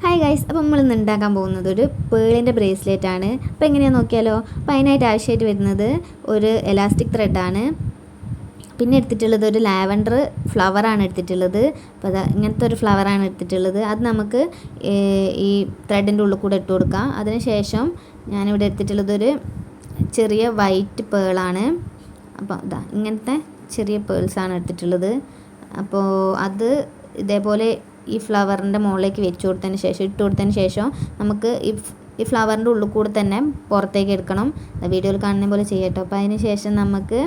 Hi guys, അപ്പോൾ നമ്മളിന്ന് ഉണ്ടാക്കാൻ പോകുന്നത് ഒരു പേളിൻ്റെ ബ്രേസ്ലെറ്റ് ആണ്. അപ്പോൾ എങ്ങനെയാണെന്ന് നോക്കിയാലോ. അപ്പോൾ അതിനായിട്ട് ആവശ്യമായിട്ട് വരുന്നത് ഒരു എലാസ്റ്റിക് ത്രെഡാണ്. പിന്നെ എടുത്തിട്ടുള്ളത് ഒരു ലാവൻഡർ ഫ്ലവറാണ് എടുത്തിട്ടുള്ളത്. അപ്പോൾ അത് ഇങ്ങനത്തെ ഒരു ഫ്ലവറാണ് എടുത്തിട്ടുള്ളത്. അത് നമുക്ക് ഈ ത്രെഡിൻ്റെ ഉള്ളിൽ കൂടെ ഇട്ട് കൊടുക്കാം. അതിനുശേഷം ഞാനിവിടെ എടുത്തിട്ടുള്ളത് ഒരു ചെറിയ വൈറ്റ് പേളാണ്. അപ്പോൾ ഇതാ ഇങ്ങനത്തെ ചെറിയ പേൾസാണ് എടുത്തിട്ടുള്ളത്. അപ്പോൾ അത് ഇതേപോലെ ഈ ഫ്ലവറിൻ്റെ മുകളിലേക്ക് ഇട്ട് കൊടുത്തതിന് ശേഷം നമുക്ക് ഈ ഫ്ലവറിൻ്റെ ഉള്ളിൽ കൂടെ തന്നെ പുറത്തേക്ക് എടുക്കണം. വീഡിയോയിൽ കാണുന്ന പോലെ ചെയ്യട്ടോ. അപ്പോൾ അതിന് ശേഷം നമുക്ക്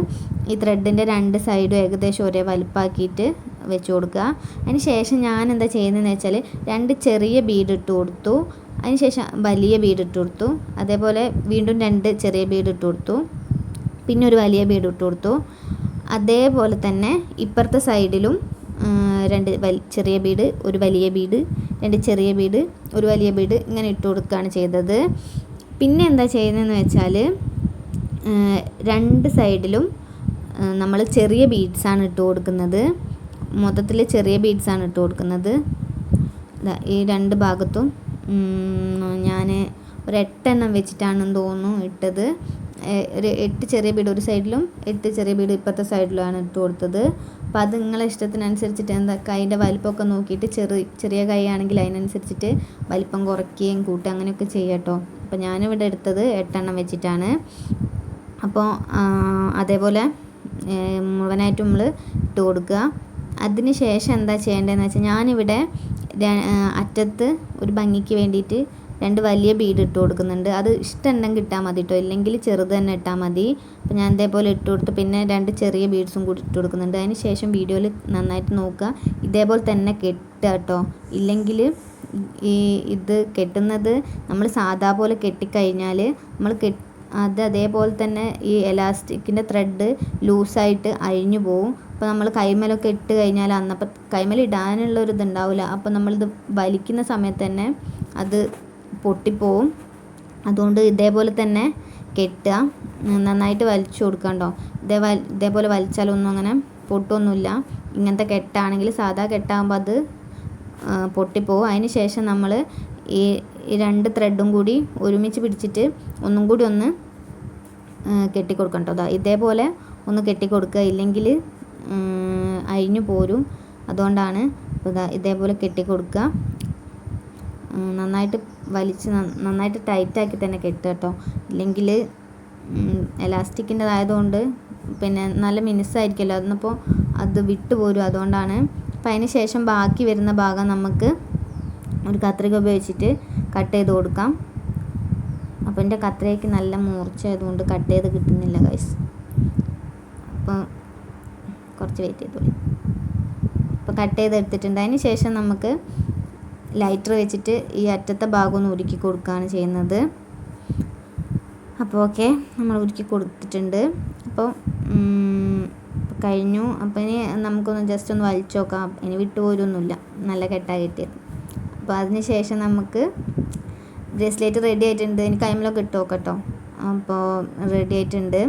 ഈ ത്രെഡിൻ്റെ രണ്ട് സൈഡും ഏകദേശം ഒരേ വലുപ്പാക്കിയിട്ട് വെച്ച് കൊടുക്കുക. അതിന് ശേഷം ഞാൻ എന്താ ചെയ്യുന്നതെന്ന് വെച്ചാൽ രണ്ട് ചെറിയ ബീഡ് ഇട്ട് കൊടുത്തു. അതിന് ശേഷം വലിയ ബീഡ് ഇട്ട് കൊടുത്തു. അതേപോലെ വീണ്ടും രണ്ട് ചെറിയ ബീഡ് ഇട്ട് കൊടുത്തു. പിന്നെ ഒരു വലിയ ബീഡ് ഇട്ട് കൊടുത്തു. അതേപോലെ തന്നെ ഇപ്പുറത്തെ സൈഡിലും രണ്ട് ചെറിയ ബീഡ്, ഒരു വലിയ ബീഡ്, രണ്ട് ചെറിയ ബീഡ്, ഒരു വലിയ ബീഡ് ഇങ്ങനെ ഇട്ട് കൊടുക്കുകയാണ് ചെയ്തത്. പിന്നെ എന്താ ചെയ്യുന്നതെന്ന് വെച്ചാൽ രണ്ട് സൈഡിലും നമ്മൾ ചെറിയ ബീഡ്സാണ് ഇട്ട് കൊടുക്കുന്നത്. മൊത്തത്തിൽ ചെറിയ ബീഡ്സാണ് ഇട്ട് കൊടുക്കുന്നത്. ഈ രണ്ട് ഭാഗത്തും ഞാൻ ഒരു 8 എണ്ണം വെച്ചിട്ടാണെന്ന് തോന്നുന്നു ഇട്ടത്. ഒരു 8 ചെറിയ ബീഡ് ഒരു സൈഡിലും 8 ചെറിയ ബീഡ് ഇപ്പുറത്തെ സൈഡിലുമാണ് ഇട്ട് കൊടുത്തത്. അപ്പോൾ അത് നിങ്ങളെ ഇഷ്ടത്തിനനുസരിച്ചിട്ട് എന്താ കൈൻ്റെ വലിപ്പമൊക്കെ നോക്കിയിട്ട് ചെറിയ കൈ ആണെങ്കിൽ അതിനനുസരിച്ചിട്ട് വലിപ്പം കുറയ്ക്കുകയും കൂട്ടുക അങ്ങനെയൊക്കെ ചെയ്യട്ടോ. അപ്പോൾ ഞാനിവിടെ എടുത്തത് 8 എണ്ണം വെച്ചിട്ടാണ്. അപ്പോൾ അതേപോലെ മുഴുവനായിട്ട് നമ്മൾ ഇട്ട് കൊടുക്കുക. അതിന് ശേഷം എന്താ ചെയ്യേണ്ടതെന്ന് വെച്ചാൽ ഞാനിവിടെ അറ്റത്ത് ഒരു ഭംഗിക്ക് വേണ്ടിയിട്ട് രണ്ട് വലിയ ബീഡ് ഇട്ട് കൊടുക്കുന്നുണ്ട്. അത് ഇഷ്ടമുണ്ടെങ്കിൽ ഇട്ടാൽ മതി കേട്ടോ, ഇല്ലെങ്കിൽ ചെറുത് തന്നെ ഇട്ടാൽ മതി. അപ്പോൾ ഞാൻ ഇതേപോലെ ഇട്ട് കൊടുത്ത് പിന്നെ രണ്ട് ചെറിയ ബീഡ്സും കൂടി ഇട്ട് കൊടുക്കുന്നുണ്ട്. അതിന് ശേഷം വീഡിയോയിൽ നന്നായിട്ട് നോക്കുക, ഇതേപോലെ തന്നെ കെട്ടുക കേട്ടോ. ഇല്ലെങ്കിൽ ഇത് കെട്ടുന്നത് നമ്മൾ സാധാ പോലെ കെട്ടിക്കഴിഞ്ഞാൽ അത് അതേപോലെ തന്നെ ഈ എലാസ്റ്റിക്കിൻ്റെ ത്രെഡ് ലൂസായിട്ട് അഴിഞ്ഞു പോവും. അപ്പോൾ നമ്മൾ കൈമേലൊക്കെ ഇട്ട് കഴിഞ്ഞാൽ അന്നപ്പോൾ കൈമേൽ ഇടാനുള്ളൊരു ഇതുണ്ടാവില്ല. അപ്പോൾ നമ്മളിത് വലിക്കുന്ന സമയത്ത് തന്നെ അത് പൊട്ടിപ്പോവും. അതുകൊണ്ട് ഇതേപോലെ തന്നെ കെട്ടുക, നന്നായിട്ട് വലിച്ചു കൊടുക്കണ്ടോ. ഇതേപോലെ വലിച്ചാലൊന്നും അങ്ങനെ പൊട്ടൊന്നുമില്ല. ഇങ്ങനത്തെ കെട്ടാണെങ്കിൽ സാധാ കെട്ടാകുമ്പോൾ അത് പൊട്ടിപ്പോവും. അതിന് ശേഷം നമ്മൾ ഈ രണ്ട് ത്രെഡും കൂടി ഒരുമിച്ച് പിടിച്ചിട്ട് ഒന്നും കൂടി ഒന്ന് കെട്ടിക്കൊടുക്കണം കേട്ടോ. ഇതേപോലെ ഒന്ന് കെട്ടിക്കൊടുക്കുക, ഇല്ലെങ്കിൽ അഴിഞ്ഞു പോരും. അതുകൊണ്ടാണ് ഇതേപോലെ കെട്ടിക്കൊടുക്കുക. നന്നായിട്ട് വലിച്ച് നന്നായിട്ട് ടൈറ്റാക്കി തന്നെ കെട്ടുക കേട്ടോ. ഇല്ലെങ്കിൽ എലാസ്റ്റിക്കിൻ്റെതായതുകൊണ്ട് പിന്നെ നല്ല മിനുസായിരിക്കുമല്ലോ, അതിനപ്പോൾ അത് വിട്ടുപോരും. അതുകൊണ്ടാണ്. അപ്പോൾ അതിന് ശേഷം ബാക്കി വരുന്ന ഭാഗം നമുക്ക് ഒരു കത്രിക ഉപയോഗിച്ചിട്ട് കട്ട് ചെയ്ത് കൊടുക്കാം. അപ്പോൾ എൻ്റെ കത്രികയ്ക്ക് നല്ല മൂർച്ചയായതുകൊണ്ട് കട്ട് ചെയ്ത് കിട്ടുന്നില്ല ഗൈസ്. അപ്പോൾ കുറച്ച് വെയിറ്റ് ചെയ്തോളൂ. അപ്പോൾ കട്ട് ചെയ്തെടുത്തിട്ടുണ്ട്. അതിന് ശേഷം നമുക്ക് ലൈറ്റർ വെച്ചിട്ട് ഈ അറ്റത്തെ ഭാഗം ഒന്ന് ഉരുക്കി കൊടുക്കുകയാണ് ചെയ്യുന്നത്. അപ്പോൾ ഓക്കെ, നമ്മൾ ഉരുക്കി കൊടുത്തിട്ടുണ്ട്. അപ്പോൾ കഴിഞ്ഞു. അപ്പോൾ ഇനി നമുക്കൊന്ന് ജസ്റ്റ് ഒന്ന് വലിച്ചു നോക്കാം. ഇനി വിട്ടുപോരൊന്നുമില്ല, നല്ല കെട്ടായി കിട്ടിയത്. അപ്പോൾ അതിന് ശേഷം നമുക്ക് ബ്രേസ്ലെറ്റ് റെഡി ആയിട്ടുണ്ട്. എനിക്ക് കൈമലൊക്കെ ഇട്ട് നോക്കാം കേട്ടോ. അപ്പോൾ റെഡി ആയിട്ടുണ്ട്.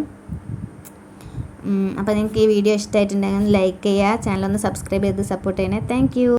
അപ്പോൾ നിങ്ങൾക്ക് ഈ വീഡിയോ ഇഷ്ടമായിട്ടുണ്ടെങ്കിൽ ലൈക്ക് ചെയ്യുക, ചാനലൊന്ന് സബ്സ്ക്രൈബ് ചെയ്ത് സപ്പോർട്ട് ചെയ്യണേ. Thank you.